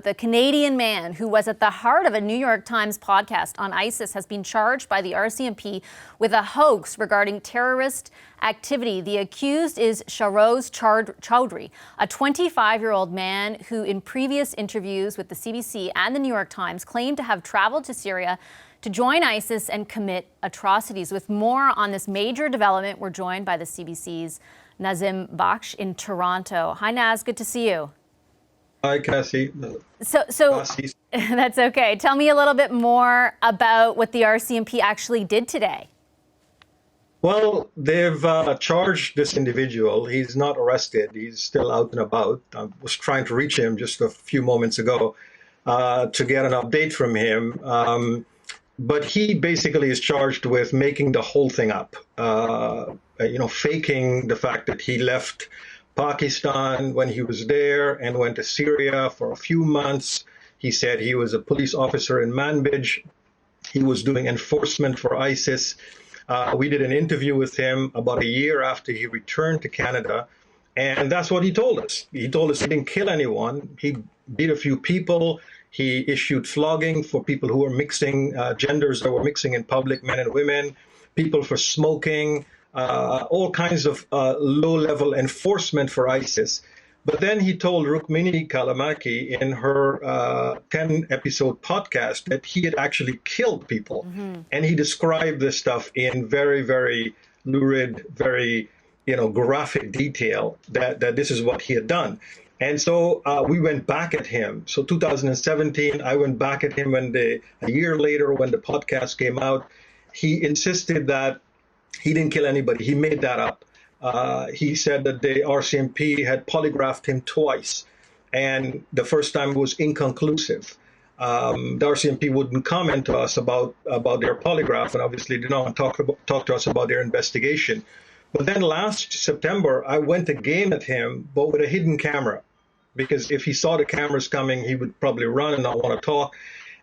The Canadian man who was at the heart of a New York Times podcast on ISIS has been charged by the RCMP with a hoax regarding terrorist activity. The accused is Shahroz Chaudhry, a 25-year-old man who in previous interviews with the CBC and the New York Times claimed to have traveled to Syria to join ISIS and commit atrocities. With more on this major development, we're joined by the CBC's Nazim Bakhsh in Toronto. Hi, Naz. Good to see you. Hi, Cassie. So that's okay. Tell me a little bit more about what the RCMP actually did today. Well, they've charged this individual. He's not arrested. He's still out and about. I was trying to reach him just a few moments ago to get an update from him. But he basically is charged with making the whole thing up, faking the fact that he left Pakistan when he was there and went to Syria for a few months. He said he was a police officer in Manbij. He was doing enforcement for ISIS. We did an interview with him about a year after he returned to Canada, and that's what he told us. He told us he didn't kill anyone. He beat a few people. He issued flogging for people who were mixing genders that were mixing in public, men and women, people for smoking, all kinds of low-level enforcement for ISIS. But then he told Rukmini Callimachi in her 10-episode podcast that he had actually killed people. Mm-hmm. And he described this stuff in very, very lurid, very graphic detail that this is what he had done. And so we went back at him. So 2017, I went back at him a year later when the podcast came out. He insisted that he didn't kill anybody. He made that up. He said that the RCMP had polygraphed him twice, and the first time was inconclusive. The RCMP wouldn't comment to us about their polygraph, and obviously did not talk to us about their investigation. But then last September, I went again at him, but with a hidden camera, because if he saw the cameras coming, he would probably run and not want to talk.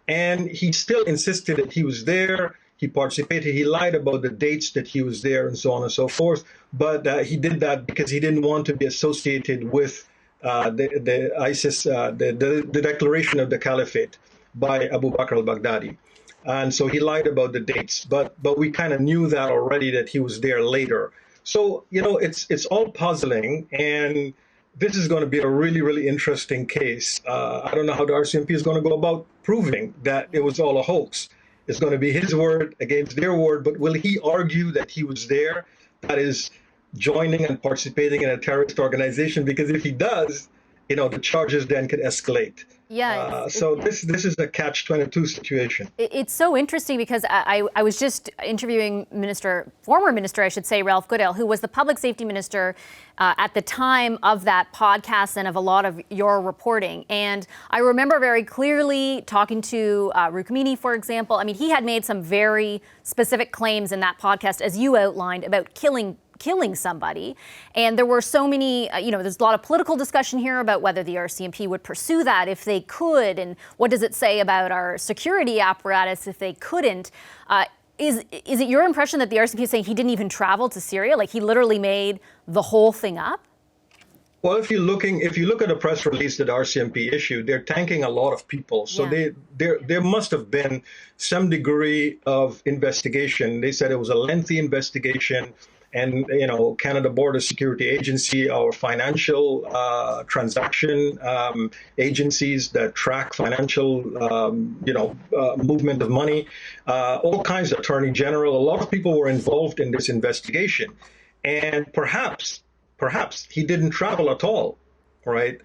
And he still insisted that he was there. He participated. He lied about the dates that he was there and so on and so forth. But he did that because he didn't want to be associated with the ISIS, the declaration of the caliphate by Abu Bakr al-Baghdadi. And so he lied about the dates. But we kind of knew that already, that he was there later. So, it's all puzzling. And this is going to be a really, really interesting case. I don't know how the RCMP is going to go about proving that it was all a hoax. It's going to be his word against their word, but will he argue that he was there, that is, joining and participating in a terrorist organization? Because if he does, the charges then could escalate. Yeah. So this is a catch-22 situation. It's so interesting because I was just interviewing former minister, I should say, Ralph Goodale, who was the public safety minister at the time of that podcast and of a lot of your reporting. And I remember very clearly talking to Rukmini, for example. I mean, he had made some very specific claims in that podcast, as you outlined, about killing somebody. And there were so many, there's a lot of political discussion here about whether the RCMP would pursue that if they could, and what does it say about our security apparatus if they couldn't. Is it your impression that the RCMP is saying he didn't even travel to Syria? Like he literally made the whole thing up? Well, if you look at the press release that RCMP issued, they're thanking a lot of people. So there must have been some degree of investigation. They said it was a lengthy investigation. And, Canada Border Security Agency, our financial transaction agencies that track financial, movement of money, all kinds of Attorney General, a lot of people were involved in this investigation. And perhaps he didn't travel at all, right?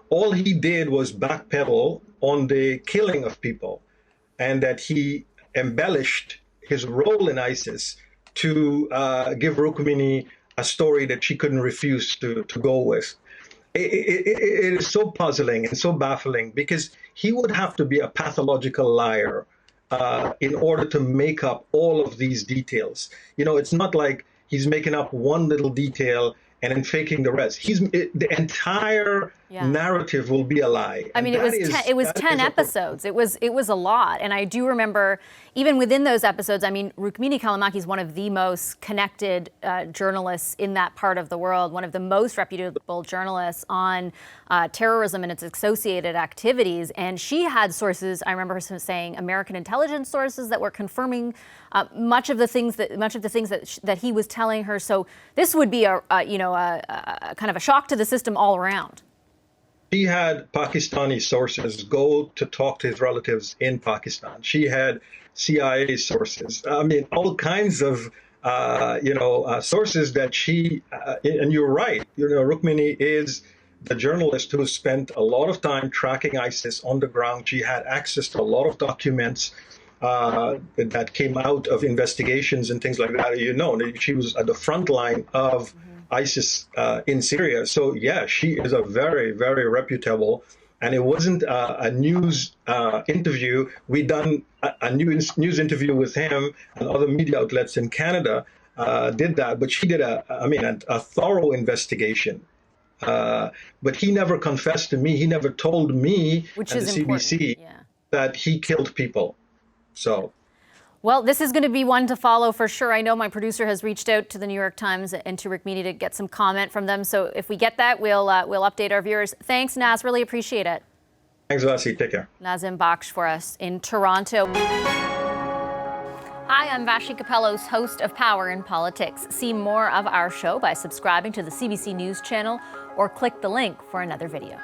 All he did was backpedal on the killing of people, and that he embellished his role in ISIS to give Rukmini a story that she couldn't refuse to go with. It is so puzzling and so baffling, because he would have to be a pathological liar in order to make up all of these details. It's not like he's making up one little detail and then faking the rest. The entire narrative will be a lie. I mean, it was 10 episodes. It was a lot. And I do remember, even within those episodes, I mean, Rukmini Callimachi is one of the most connected journalists in that part of the world, one of the most reputable journalists on terrorism and its associated activities. And she had sources, I remember her saying, American intelligence sources that were confirming much of the things that he was telling her. So this would be a kind of a shock to the system all around. She had Pakistani sources go to talk to his relatives in Pakistan. She had CIA sources. I mean, all kinds of, sources that she, and you're right, Rukmini is the journalist who spent a lot of time tracking ISIS on the ground. She had access to a lot of documents that came out of investigations and things like that. She was at the front line of ISIS in Syria. So, yeah, she is a very, very reputable. And it wasn't a news interview. We done a news interview with him, and other media outlets in Canada did that. But she did a thorough investigation. But he never confessed to me. He never told me and the CBC that he killed people. So. Well, this is going to be one to follow for sure. I know my producer has reached out to the New York Times and to Rukmini to get some comment from them. So if we get that, we'll update our viewers. Thanks, Naz. Really appreciate it. Thanks, Vassy. Take care. Nazim Baksh for us in Toronto. Hi, I'm Vashi Capellos, host of Power in Politics. See more of our show by subscribing to the CBC News channel or click the link for another video.